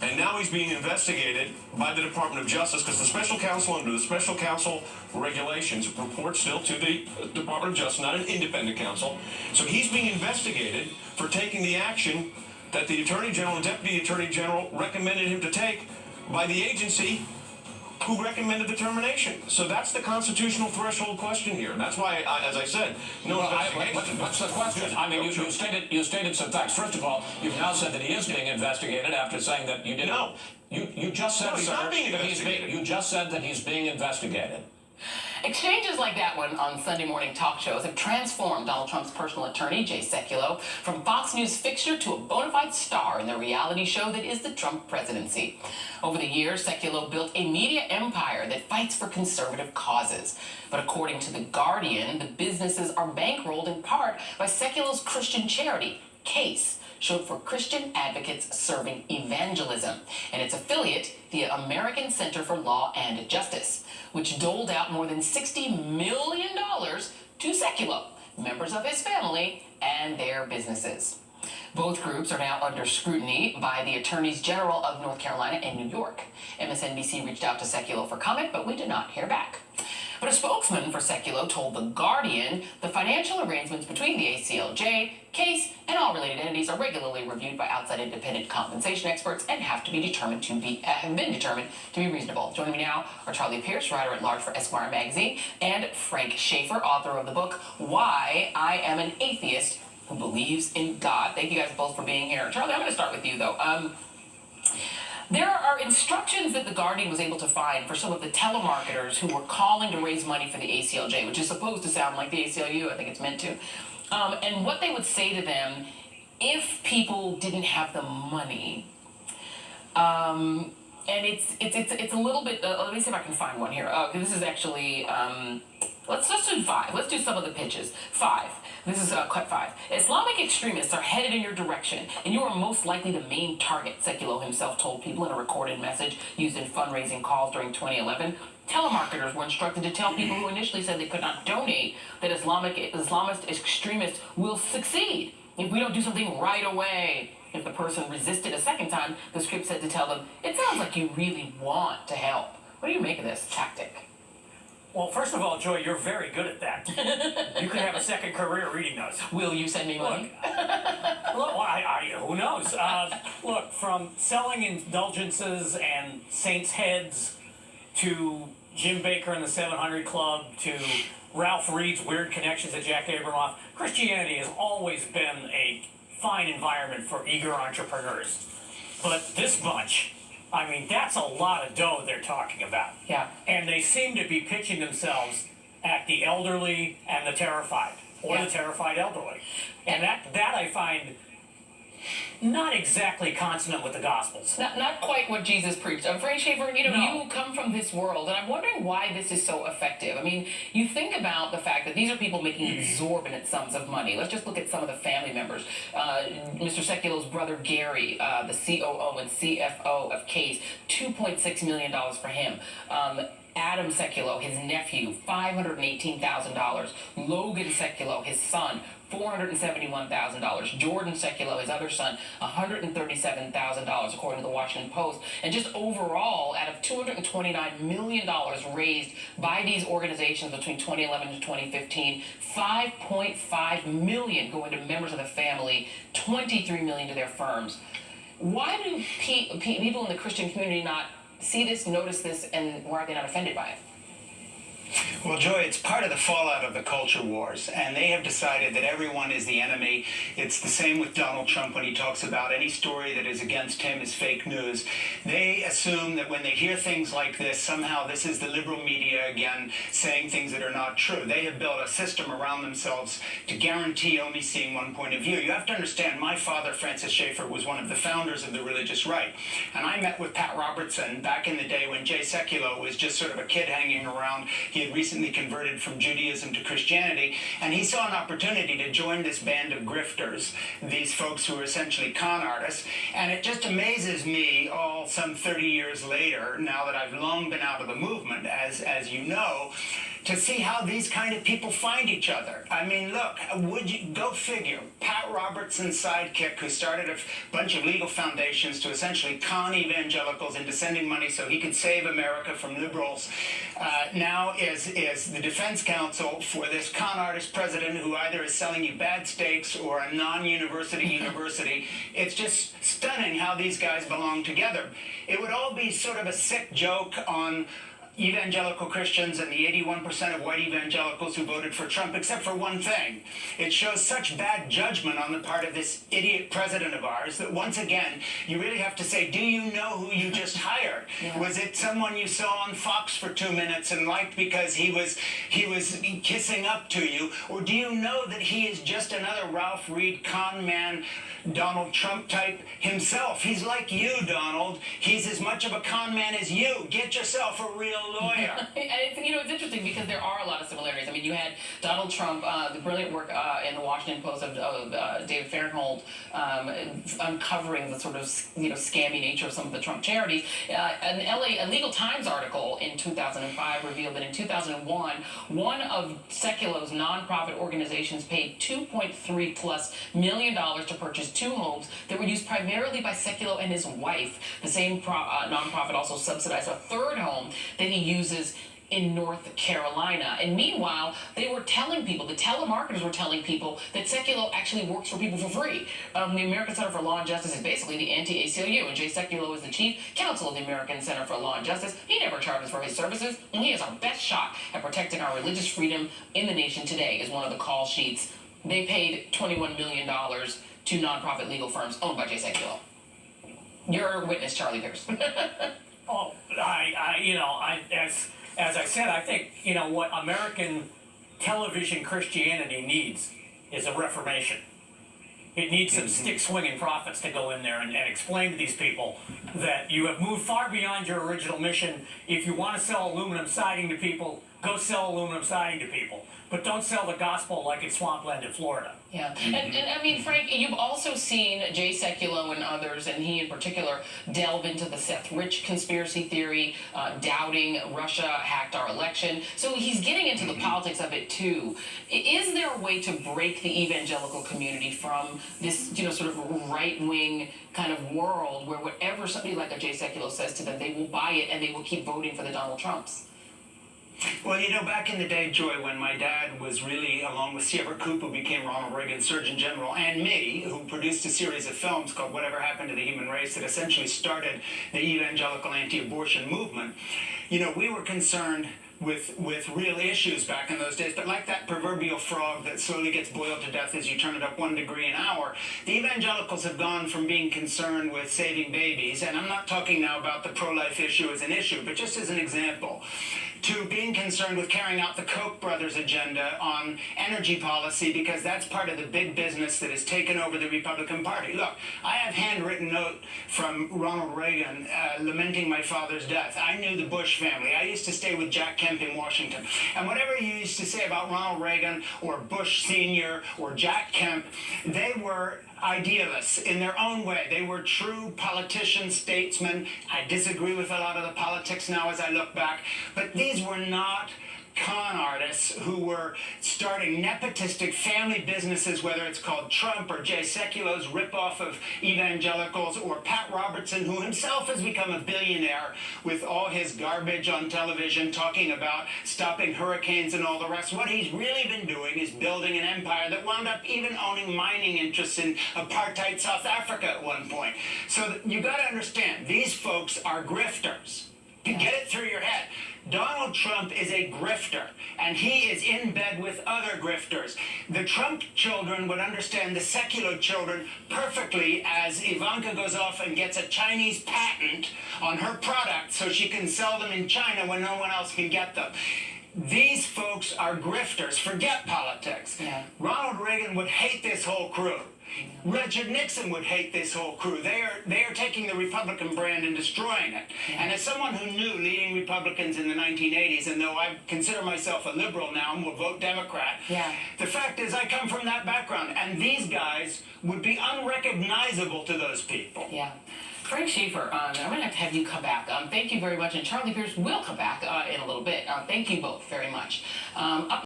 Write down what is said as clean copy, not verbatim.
And now he's being investigated by the Department of Justice because the special counsel, under the special counsel regulations, reports still to the Department of Justice, not an independent counsel. So he's being investigated for taking the action that the Attorney General and Deputy Attorney General recommended him to take by the agency who recommended the termination. So that's the constitutional threshold question here. That's why, as I said, no investigation. What's the question? I mean, you stated some facts. First of all, you've now said that he is being investigated after saying that you didn't. No. You just said, he's sir, not being investigated. you just said that he's being investigated. Exchanges like that one on Sunday morning talk shows have transformed Donald Trump's personal attorney, Jay Sekulow, from Fox News fixture to a bona fide star in the reality show that is the Trump presidency. Over the years, Sekulow built a media empire that fights for conservative causes. But according to The Guardian, the businesses are bankrolled in part by Sekulow's Christian charity, CASE, showed for Christian Advocates Serving Evangelism, and its affiliate, the American Center for Law and Justice, which doled out more than $60 million to Sekulow, members of his family, and their businesses. Both groups are now under scrutiny by the Attorneys General of North Carolina and New York. MSNBC reached out to Sekulow for comment, but we did not hear back. But a spokesman for Sekulow told The Guardian the financial arrangements between the ACLJ, CASE, and all related entities are regularly reviewed by outside independent compensation experts and have been determined to be reasonable. Joining me now are Charlie Pierce, writer-at-large for Esquire magazine, and Frank Schaeffer, author of the book Why I Am an Atheist Who Believes in God. Thank you guys both for being here. Charlie, I'm going to start with you, though. There are instructions that The Guardian was able to find for some of the telemarketers who were calling to raise money for the ACLJ, which is supposed to sound like the ACLU. I think it's meant to. And what they would say to them if people didn't have the money. And it's a little bit. Let me see if I can find one here. This is actually. Let's do 5. Let's do some of the pitches. 5. This is cut 5. Islamic extremists are headed in your direction, and you are most likely the main target, Sekulow himself told people in a recorded message used in fundraising calls during 2011. Telemarketers were instructed to tell people who initially said they could not donate that Islamist extremists will succeed if we don't do something right away. If the person resisted a second time, the script said to tell them, it sounds like you really want to help. What do you make of this tactic? Well, first of all, Joy, you're very good at that. You could have a second career reading those. Will you send me money? Look, who knows? Look, from selling indulgences and saints' heads to Jim Baker and the 700 Club to Ralph Reed's weird connections to Jack Abramoff, Christianity has always been a fine environment for eager entrepreneurs. But this bunch, I mean, that's a lot of dough they're talking about. Yeah. And they seem to be pitching themselves at the elderly and the terrified, or the terrified elderly. And that I find not exactly consonant with the Gospels. Not quite what Jesus preached. Frank Schaeffer, you come from this world, and I'm wondering why this is so effective. I mean, you think about the fact that these are people making exorbitant sums of money. Let's just look at some of the family members. Mr. Sekulow's brother Gary, the COO and CFO of CASE, $2.6 million for him. Adam Sekulow, his nephew, $518,000. Logan Sekulow, his son, $471,000. Jordan Sekulow, his other son, $137,000, according to the Washington Post. And just overall, out of $229 million raised by these organizations between 2011 and 2015, $5.5 million go into members of the family, $23 million to their firms. Why do people in the Christian community not see this, notice this, and why are they not offended by it? Well, Joy, it's part of the fallout of the culture wars, and they have decided that everyone is the enemy. It's the same with Donald Trump when he talks about any story that is against him is fake news. They assume that when they hear things like this, somehow this is the liberal media again saying things that are not true. They have built a system around themselves to guarantee only seeing one point of view. You have to understand, my father, Francis Schaeffer, was one of the founders of the religious right, and I met with Pat Robertson back in the day when Jay Sekulow was just sort of a kid hanging around. He had recently converted from Judaism to Christianity, and he saw an opportunity to join this band of grifters, these folks who are essentially con artists. And it just amazes me, some 30 years later, now that I've long been out of the movement, as you know, to see how these kind of people find each other. I mean, look, would you go figure? Pat Robertson's sidekick, who started a bunch of legal foundations to essentially con evangelicals into sending money so he could save America from liberals, now is the defense counsel for this con artist president who either is selling you bad steaks or a non-university university. It's just stunning how these guys belong together. It would all be sort of a sick joke on evangelical Christians and the 81% of white evangelicals who voted for Trump, except for one thing. It shows such bad judgment on the part of this idiot president of ours that once again, you really have to say, do you know who you just hired? Yeah. Was it someone you saw on Fox for 2 minutes and liked because he was kissing up to you? Or do you know that he is just another Ralph Reid con man, Donald Trump type himself? He's like you, Donald. He's as much of a con man as you. Get yourself a real lawyer. And it's interesting because there are a lot of similarities. I mean, you had Donald Trump, the brilliant work in the Washington Post of David Fairholdt uncovering the sort of scammy nature of some of the Trump charities. A Legal Times article in 2005 revealed that in 2001, one of Sekulow's nonprofit organizations paid $2.3+ million to purchase 2 homes that were used primarily by Sekulow and his wife. The same nonprofit also subsidized a 3rd home that he uses in North Carolina. And meanwhile, they were telling people, the telemarketers were telling people that Sekulow actually works for people for free. The American Center for Law and Justice is basically the anti-ACLU, and Jay Sekulow is the chief counsel of the American Center for Law and Justice. He never charges for his services, and he is our best shot at protecting our religious freedom in the nation today, is one of the call sheets. They paid $21 million to nonprofit legal firms owned by Jay Sekulow. You're a witness, Charlie Pierce. Oh, as I said, I think, what American television Christianity needs is a reformation. It needs some stick-swinging prophets to go in there and explain to these people that you have moved far beyond your original mission. If you want to sell aluminum siding to people, go sell aluminum siding to people. But don't sell the gospel like it's swampland in Florida. Yeah, and I mean, Frank, you've also seen Jay Sekulow and others, and he in particular, delve into the Seth Rich conspiracy theory, doubting Russia hacked our election. So he's getting into the politics of it too. Is there a way to break the evangelical community from this, sort of right-wing kind of world where whatever somebody like a Jay Sekulow says to them, they will buy it and they will keep voting for the Donald Trumps? Well, back in the day, Joy, when my dad was really, along with Sierra Coop, who became Ronald Reagan's Surgeon General, and me, who produced a series of films called Whatever Happened to the Human Race that essentially started the evangelical anti-abortion movement, we were concerned with real issues back in those days. But like that proverbial frog that slowly gets boiled to death as you turn it up 1 degree an hour, the evangelicals have gone from being concerned with saving babies, and I'm not talking now about the pro-life issue as an issue, but just as an example, to being concerned with carrying out the Koch brothers' agenda on energy policy, because that's part of the big business that has taken over the Republican Party. Look, I have handwritten note from Ronald Reagan lamenting my father's death. I knew the Bush family. I used to stay with Jack Kemp in Washington. And whatever you used to say about Ronald Reagan or Bush Sr. or Jack Kemp, they were idealists in their own way. They were true politicians, statesmen. I disagree with a lot of the politics now as I look back, but these were not con artists who were starting nepotistic family businesses, whether it's called Trump or Jay Sekulow's ripoff of evangelicals, or Pat Robertson, who himself has become a billionaire with all his garbage on television talking about stopping hurricanes and all the rest. What he's really been doing is building an empire that wound up even owning mining interests in apartheid South Africa at one point. So you got to understand, these folks are grifters. Get it through your head. Donald Trump is a grifter, and he is in bed with other grifters. The Trump children would understand the Sekulow children perfectly as Ivanka goes off and gets a Chinese patent on her product so she can sell them in China when no one else can get them. These folks are grifters. Forget politics. Yeah. Ronald Reagan would hate this whole crew. Richard Nixon would hate this whole crew. They are taking the Republican brand and destroying it. And as someone who knew leading Republicans in the 1980s, and though I consider myself a liberal now and will vote Democrat, the fact is I come from that background, and these guys would be unrecognizable to those people. Yeah. Frank Schaeffer, I'm going to have you come back. Thank you very much. And Charlie Pierce will come back in a little bit. Thank you both very much. Up